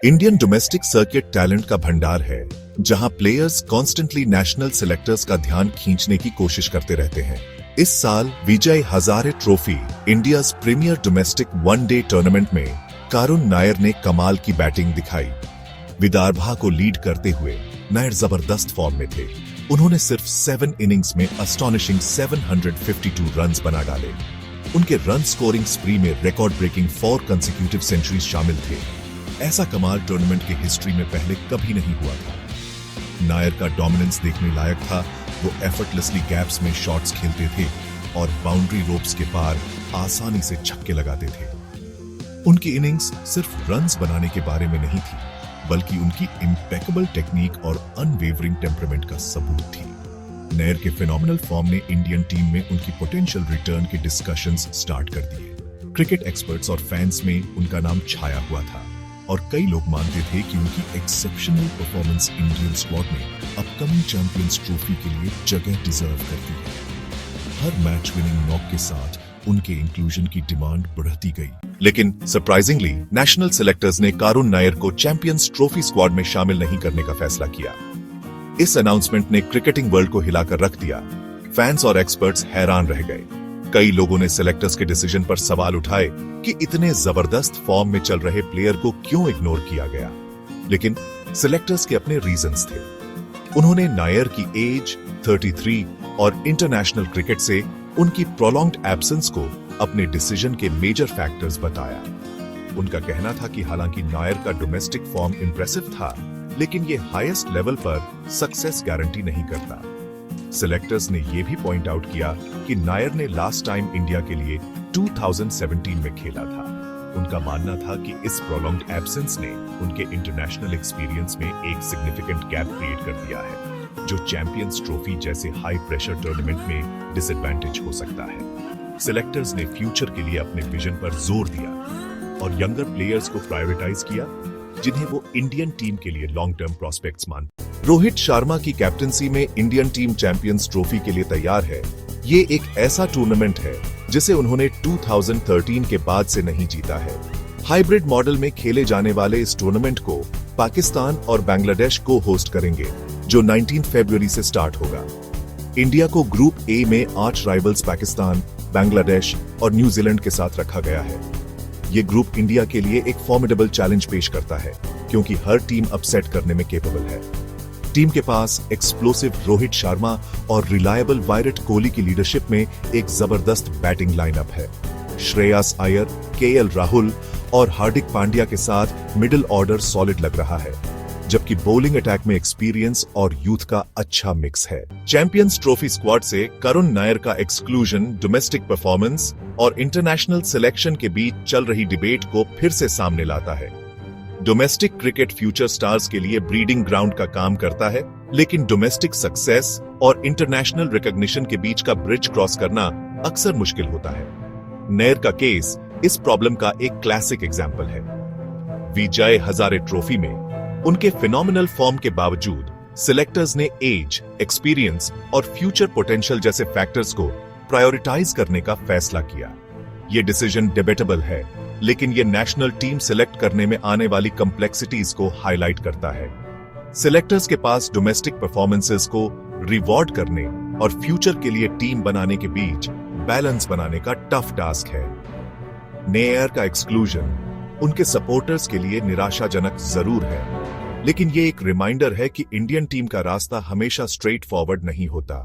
Indian domestic circuit talent का भंडार है, जहां प्लेयर्स कॉन्स्टेंटली नेशनल सिलेक्टर्स का ध्यान खींचने की कोशिश करते रहते हैं। इस साल Vijay Hazare trophy India premier domestic one day tournament में कारुण नायर ने कमाल की बैटिंग दिखाई। विदर्भा को लीड करते हुए नायर जबरदस्त फॉर्म में थे। उन्होंने सिर्फ 7 इनिंग्स में अस्टॉनिशिंग 752 रन्स बना डाले। उनके रन स्कोरिंग स्प्री में रिकॉर्ड ब्रेकिंग 4 कंसेक्यूटिव सेंचुरीज शामिल थे। ऐसा कमाल टूर्नामेंट की हिस्ट्री में पहले कभी नहीं हुआ था। नायर का डोमिनेंस देखने लायक था। वो एफर्टलेसली गैप्स में शॉट्स खेलते थे और बाउंड्री रोप्स के पार आसानी से छक्के लगाते थे। उनकी इनिंग्स सिर्फ रन्स बनाने के बारे में नहीं थी, बल्कि उनकी इम्पेकेबल टेक्निक और अनवेवरिंग टेम्परामेंट का सबूत थी। नायर के फिनोमिनल फॉर्म ने इंडियन टीम में उनकी पोटेंशियल रिटर्न के डिस्कशंस स्टार्ट कर दिए। क्रिकेट एक्सपर्ट्स और फैंस में उनका नाम छाया हुआ था और कई लोग मानते थे कि उनकी एक्सेप्शनल परफॉर्मेंस इंडियन स्क्वाड में अपकमिंग चैंपियंस ट्रॉफी के लिए जगह डिजर्व करती है। हर मैच विनिंग नॉक के साथ उनके इंक्लूजन की डिमांड बढ़ती गई। लेकिन सरप्राइजिंगली नेशनल सिलेक्टर्स ने कारुण नायर को चैंपियंस ट्रॉफी स्क्वाड में शामिल नहीं करने का फैसला किया। इस अनाउंसमेंट ने क्रिकेटिंग वर्ल्ड को हिलाकर रख दिया। फैंस और एक्सपर्ट्स हैरान रह गए। कई लोगों ने सिलेक्टर्स के डिसीजन पर सवाल उठाए कि इतने जबरदस्त फॉर्म में चल रहे प्लेयर को क्यों इग्नोर किया गया। लेकिन सिलेक्टर्स के अपने रीजंस थे। उन्होंने नायर की एज 33 और इंटरनेशनल क्रिकेट से उनकी प्रोलॉन्ग्ड एब्सेंस को अपने डिसीजन के मेजर फैक्टर्स बताया। उनका कहना था कि हालांकि नायर का डोमेस्टिक फॉर्म इंप्रेसिव था, लेकिन ये हाईएस्ट लेवल पर सक्सेस गारंटी नहीं करता। सिलेक्टर्स ने यह भी पॉइंट आउट किया कि नायर ने लास्ट टाइम इंडिया के लिए 2017 में खेला था। उनका मानना था कि इस प्रोलॉन्ग्ड एब्सेंस ने उनके इंटरनेशनल एक्सपीरियंस में एक सिग्निफिकेंट गैप क्रिएट कर दिया है, जो चैंपियंस ट्रॉफी जैसे हाई प्रेशर टूर्नामेंट में डिसएडवांटेज हो सकता है। सिलेक्टर्स ने फ्यूचर के लिए अपने विजन पर जोर दिया और यंगर प्लेयर्स को प्रायोरिटाइज किया, जिन्हें वो इंडियन टीम के लिए लॉन्ग टर्म प्रोस्पेक्ट्स मानते। रोहित शर्मा की कैप्टनसी में इंडियन टीम चैंपियंस ट्रॉफी के लिए तैयार है। ये एक ऐसा टूर्नामेंट है जिसे उन्होंने 2013 के बाद से नहीं जीता है। हाइब्रिड मॉडल में खेले जाने वाले इस टूर्नामेंट को पाकिस्तान और बांग्लादेश को होस्ट करेंगे, जो 19 फरवरी से स्टार्ट होगा। इंडिया को ग्रुप ए में 8 राइवल्स पाकिस्तान, बांग्लादेश और न्यूजीलैंड के साथ रखा गया है। ये ग्रुप इंडिया के लिए एक फॉर्मिडेबल चैलेंज पेश करता है, क्योंकि हर टीम अपसेट करने में केपेबल है। टीम के पास एक्सप्लोसिव रोहित शर्मा और रिलायबल विराट कोहली की लीडरशिप में एक जबरदस्त बैटिंग लाइनअप है। श्रेयस अय्यर, केएल राहुल और हार्दिक पांड्या के साथ मिडिल ऑर्डर सॉलिड लग रहा है, जबकि बॉलिंग अटैक में एक्सपीरियंस और यूथ का अच्छा मिक्स है। चैंपियंस ट्रॉफी स्क्वाड से कारुण नायर का एक्सक्लूजन डोमेस्टिक परफॉर्मेंस और इंटरनेशनल सिलेक्शन के बीच चल रही डिबेट को फिर से सामने लाता है। डोमेस्टिक क्रिकेट फ्यूचर स्टार्स के लिए ब्रीडिंग ग्राउंड का काम करता है, लेकिन डोमेस्टिक सक्सेस और इंटरनेशनल रिकॉग्निशन के बीच का ब्रिज क्रॉस करना अक्सर मुश्किल होता है। नायर का केस इस प्रॉब्लम का एक क्लासिक एग्जाम्पल है। विजय हजारे ट्रॉफी में उनके फिनोमिनल फॉर्म के बावजूद सिलेक्टर्स ने एज, एक्सपीरियंस और फ्यूचर पोटेंशियल जैसे फैक्टर्स को प्रायोरिटाइज करने का फैसला किया। यह डिसीजन डिबेटेबल है, लेकिन यह नेशनल टीम सिलेक्ट करने में आने वाली कॉम्प्लेक्सिटीज को हाईलाइट करता है। सिलेक्टर्स के पास डोमेस्टिक परफॉर्मेंसेस को रिवॉर्ड करने और फ्यूचर के लिए टीम बनाने के बीच बैलेंस बनाने का टफ टास्क है। नायर का एक्सक्लूजन उनके सपोर्टर्स के लिए निराशाजनक जरूर है, लेकिन यह एक रिमाइंडर है कि इंडियन टीम का रास्ता हमेशा स्ट्रेट फॉरवर्ड नहीं होता।